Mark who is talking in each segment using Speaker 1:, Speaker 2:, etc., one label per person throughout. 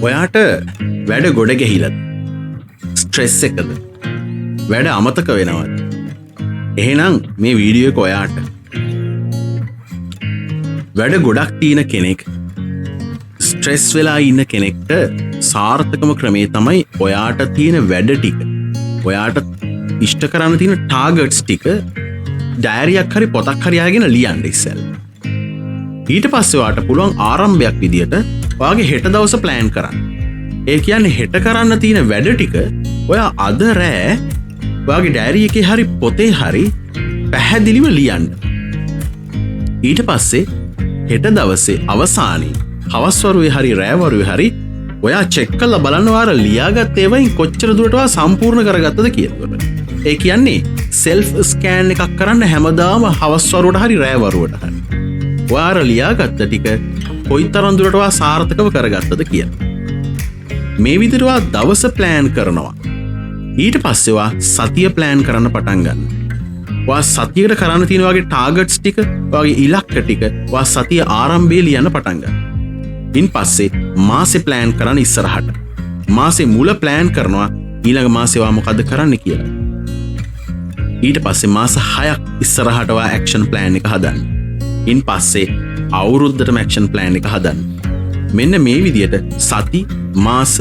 Speaker 1: ඔයාට වැඩ ගොඩ ගැහිලද? ස්ට්‍රෙස් එකද? වැඩ අමතක වෙනවද? එහෙනම් මේ වීඩියෝ එක ඔයාට. වැඩ ගොඩක් තියෙන කෙනෙක් ස්ට්‍රෙස් වෙලා ඉන්න කෙනෙක්ට සාර්ථකම ක්‍රමේ තමයි ඔයාට තියෙන වැඩ ටික, ඔයාට ඉෂ්ට කරන්න තියෙන ටාගට්ස් ටික ඩයරියක් හරි පොතක් හරි අරගෙන ලියන්න ඉස්සෙල්ලා. ඊට පස්සේ ඔයාට පුළුවන් ආරම්භයක් විදියට ඔයාගේ හෙට දවස ප්ලෑන් කරන්න. ඒ කියන්නේ හෙට කරන්න තියෙන වැඩ ටික ඔයා අද රෑ ඔයාගේ ඩයරි එකේ හරි පොතේ හරි පැහැදිලිව ලියන්න. ඊට පස්සේ හෙට දවසේ අවසානයේ හවස් වරුවේ හරි රෑ වරුවේ හරි ඔයා චෙක් කරලා බලන්න ඔයාලා ලියාගත් ඒවායින් කොච්චර දුරට ඔයා සම්පූර්ණ කරගත්තද කියලා. ඒ කියන්නේ සෙල්ෆ් ස්කෑන් එකක් කරන්න හැමදාම හවස් වරුවට හරි රෑ වරුවට හරි ඔයාලා ලියාගත්ත ටික කොයිතරම් දුරට ඔයා සාර්ථකව කරගත්තද කියලා. මේ විදිහට ඔයා දවස ප්ලෑන් කරනවා. ඊට පස්සේ ඔයා සතිය ප්ලෑන් කරන්න පටන් ගන්නවා. ඔයා සතියකට කරන්න තියෙන වගේ ටාගට්ස් ටික, ඔයාගේ ඉලක්ක ටික ඔයා සතිය ආරම්භයේ ලියන්න පටන් ගන්නවා. ඉන් පස්සේ මාසේ ප්ලෑන් කරන්න ඉස්සරහට. මාසේ මුල ප්ලෑන් කරනවා ඊළඟ මාසේ ඔයා මොකද්ද කරන්න කියලා. ඊට පස්සේ මාස 6ක් ඉස්සරහට ඔයා ඇක්ෂන් ප්ලෑන් එක හදන්න. ඉන් පස්සේ අවුරුද්දටම ඇක්ෂන් ප්ලෑන් එක හදන්න. මෙන්න මේ විදියට සති, මාස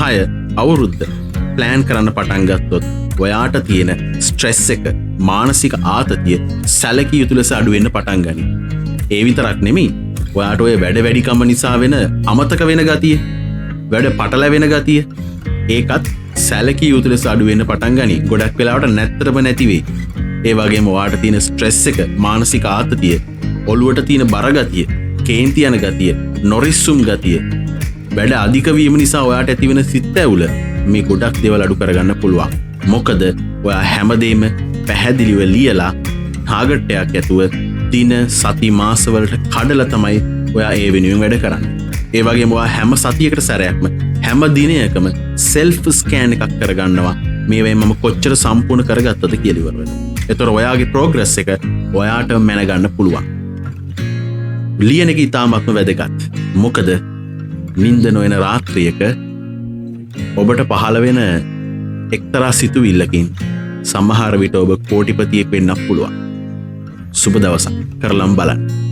Speaker 1: 6, අවුරුද්ද ප්ලෑන් කරන්න පටන් ගත්තොත් ඔයාට තියෙන ස්ට්‍රෙස් එක, මානසික ආතතිය සැලකිය යුතු ලෙස අඩු වෙන්න පටන් ගනී. ඒ විතරක් නෙමෙයි, ඔයාට ඔය වැඩ වැඩිකම නිසා වෙන අමතක වෙන ගතිය, වැඩ පටලැවෙන ගතිය, ඒකත් සැලකිය යුතු ලෙස අඩු වෙන්න පටන් ගනී. ගොඩක් වෙලාවට නැත්තරම නැති වෙයි. ඒ වගේම ඔයාට තියෙන ස්ට්‍රෙස් එක, මානසික ආතතිය, ඔළුවට තියෙන බර ගතිය, කේන්ති යන ගතිය, නොරිස්සුම් ගතිය, වැඩ අධික වීම නිසා ඔයාට ඇතිවෙන සිත් ඇවුල, මේ ගොඩක් දේවල් අඩු කරගන්න පුළුවන්. මොකද ඔයා හැමදේම පැහැදිලිව ලියලා ටාගට් එකක් ඇතුව දින, සති, මාසවලට කඩලා තමයි ඔයා ඒ වෙනුවෙන් වැඩ කරන්නේ. ඒ වගේම ඔයා හැම සතියකට සැරයක්ම, හැම දිනයකම සෙල්ෆ් ස්කෑන් එකක් කරගන්නවා. මේවෙන් මම කොච්චර සම්පූර්ණ කරගත්තද කියලා ඉවර වෙනවා. ඒතර ඔයාගේ ප්‍රෝග්‍රස් එක ඔයාට මැනගන්න පුළුවන්. ලියන එක ඉතාමත්ම වැදගත්. මොකද නිින්ද නොයන රාත්‍රියක ඔබට පහළ වෙන එක්තරා සිතුවිල්ලකින් සමහර විට ඔබ කෝටිපතියෙක් වෙන්නත් පුළුවන්. සුබ දවසක්. කරලම් බලන්න.